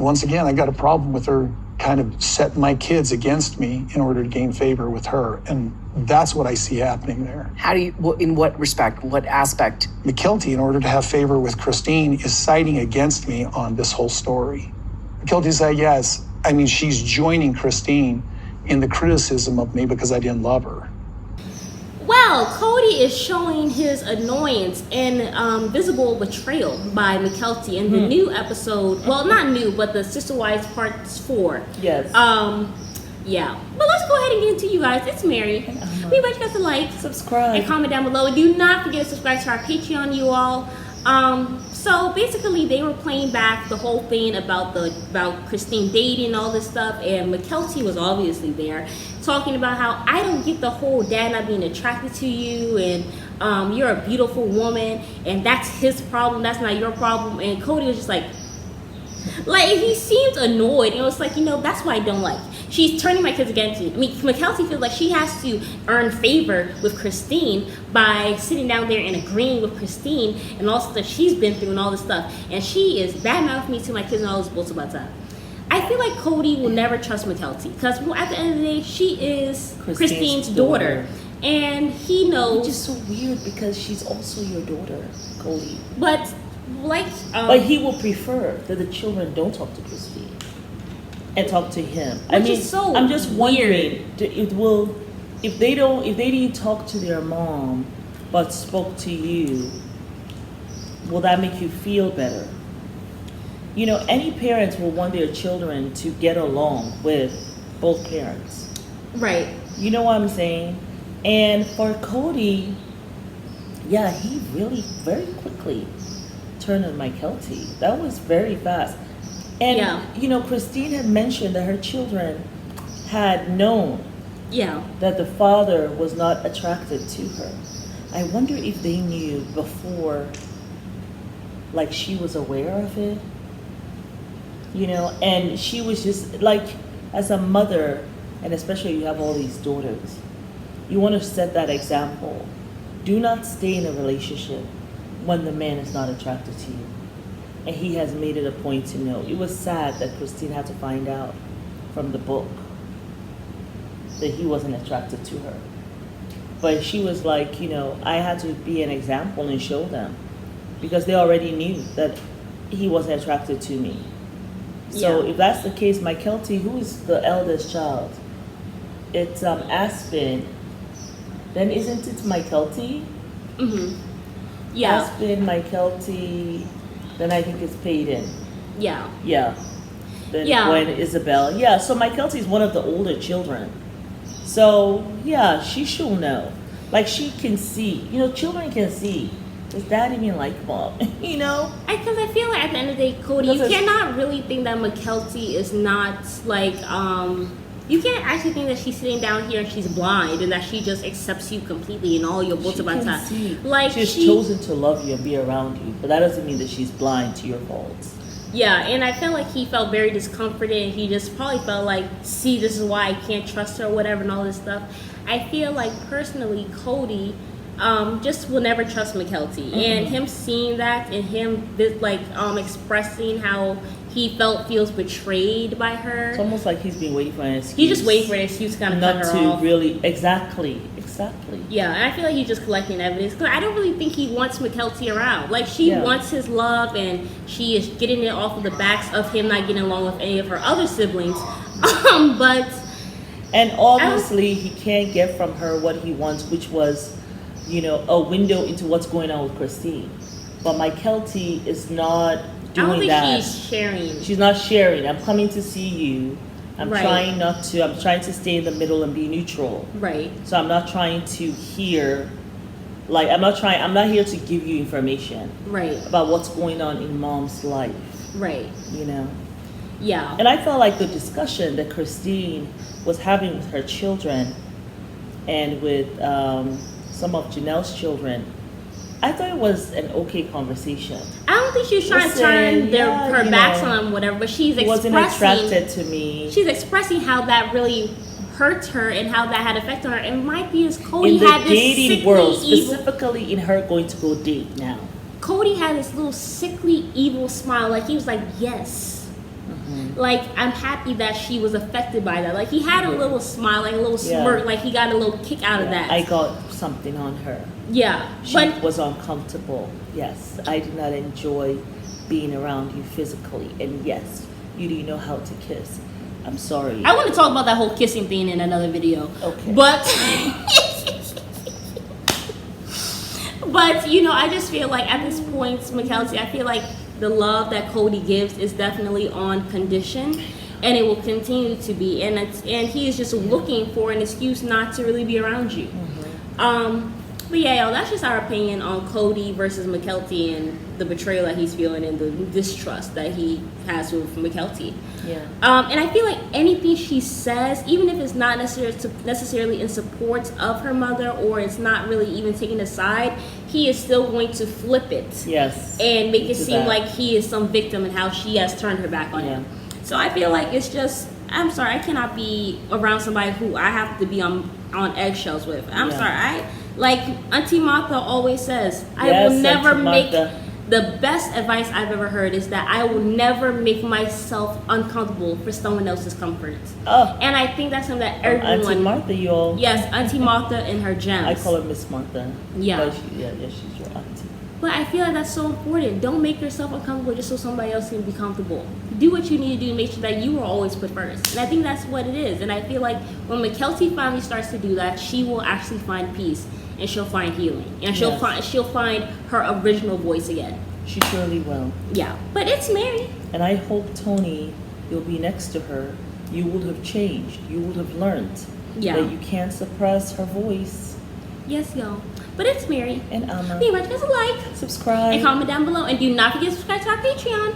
Once again, I got a problem with her kind of setting my kids against me in order to gain favor with her. And that's what I see happening there. How do you, in what respect, what aspect? Mykelti, in order to have favor with Christine, is siding against me on this whole story. Mykelti's like, yes, I mean, she's joining Christine in the criticism of me because I didn't love her. Well, Kody is showing his annoyance and visible betrayal by Mykelti in the new episode. Well, not new, but the Sister Wives Part 4. Yes. Yeah. But let's go ahead and get into you guys. It's Mary. We invite you guys to like, subscribe, and comment down below. Do not forget to subscribe to our Patreon, you all. So basically, they were playing back the whole thing about Christine dating and all this stuff, and Mykelti was obviously there, talking about how I don't get the whole dad not being attracted to you, and you're a beautiful woman, and that's his problem, that's not your problem. And Kody was just like he seemed annoyed, and it was like, that's what I don't like. She's turning my kids against me. I mean, Mykelti feels like she has to earn favor with Christine by sitting down there and agreeing with Christine and all the stuff she's been through and all this stuff. And she is badmouthing me to my kids and all this bullshit about that. I feel like Kody will never trust Mykelti because at the end of the day, she is Christine's daughter. And he knows. Which is so weird because she's also your daughter, Kody. But but he will prefer that the children don't talk to Christine and talk to him. I'm just wondering, if they didn't talk to their mom but spoke to you, will that make you feel better? Any parents will want their children to get along with both parents. Right. You know what I'm saying? And for Kody, yeah, he really very quickly turned on Mykelti. That was very fast. And, Christine had mentioned that her children had known that the father was not attracted to her. I wonder if they knew before, she was aware of it. And she was just, as a mother, and especially you have all these daughters, you want to set that example. Do not stay in a relationship when the man is not attracted to you. And he has made it a point to know. It was sad that Christine had to find out from the book that he wasn't attracted to her. But she was like, I had to be an example and show them. Because they already knew that he wasn't attracted to me. So if that's the case, Mykelti, who is the eldest child? It's Aspen. Then isn't it Mykelti? Mm-hmm. Yeah. Aspen, Mykelti, then I think it's Peyton. Yeah. Yeah. Then Gwen, Isabel. Yeah, so Mykelti is one of the older children. So, yeah, she should know. She can see. Children can see. Does dad even like mom? Because I feel like at the end of the day, Kody, you cannot really think that Mykelti is not you can't actually think that she's sitting down here and she's blind and that she just accepts you completely and all your bullshit about that. She's chosen to love you and be around you, but that doesn't mean that she's blind to your faults. Yeah, and I felt like he felt very discomforted. He just probably felt like, see, this is why I can't trust her or whatever and all this stuff. I feel like personally, Kody just will never trust Mykelti. Mm-hmm. And him seeing that and him expressing how he feels betrayed by her. It's almost like he's been waiting for an excuse. He's just waiting for an excuse to kind of cut her off. Not to really, exactly. Yeah, and I feel like he's just collecting evidence. Because I don't really think he wants Mykelti around. She wants his love, and she is getting it off of the backs of him not getting along with any of her other siblings. And obviously, he can't get from her what he wants, which was, a window into what's going on with Christine. But Mykelti is not doing that. I don't think she's sharing. She's not sharing. I'm coming to see you. I'm trying not to. I'm trying to stay in the middle and be neutral. Right. So I'm not trying to hear. I'm not here to give you information. Right. About what's going on in mom's life. Right. Yeah. And I felt like the discussion that Christine was having with her children and with some of Janelle's children, I thought it was an okay conversation. I don't think she was trying to turn her backs on whatever, but she's expressing. Wasn't attracted to me. She's expressing how that really hurt her and how that had affected her. And it might be as Kody had this dating sickly world, evil, specifically in her going to go date now. Kody had this little sickly evil smile, he was like, yes. Mm-hmm. like, I'm happy that she was affected by that. Like, he had a little smile, like a little smirk, like he got a little kick out of that. I got something on her. Yeah. She But was uncomfortable. Yes, I did not enjoy being around you physically. And yes, you didn't know how to kiss. I'm sorry. I want to talk about that whole kissing thing in another video. Okay. But but you know, I just feel like at this point, Mykelti, I feel like the love that Kody gives is definitely on condition, and it will continue to be. And he is just looking for an excuse not to really be around you. But yeah, yo, that's just our opinion on Kody versus Mykelti and the betrayal that he's feeling and the distrust that he has with Mykelti. Yeah. And I feel like anything she says, even if it's not necessarily in support of her mother or it's not really even taking a side, he is still going to flip it. Yes. And make it seem that. like he is some victim and how she has turned her back on him. So I feel like it's just, I'm sorry, I cannot be around somebody who I have to be on eggshells with. I'm sorry, like Auntie Martha always says, I will never make, the best advice I've ever heard is that I will never make myself uncomfortable for someone else's comfort. Oh. And I think that's something that everyone... Auntie Martha, y'all. Yes, Auntie Martha and her gems. I call her Miss Martha. Yeah. But she's your auntie. But I feel like that's so important. Don't make yourself uncomfortable just so somebody else can be comfortable. Do what you need to do to make sure that you are always put first. And I think that's what it is. And I feel like when Mykelti finally starts to do that, she will actually find peace and she'll find healing. And she'll find her original voice again. She surely will. Yeah. But it's Mary. And I hope, Tony, you'll be next to her. You will have changed. You will have learned that you can't suppress her voice. Yes, y'all. But it's Mary. And Amma. Leave us a like, subscribe, and comment down below. And do not forget to subscribe to our Patreon.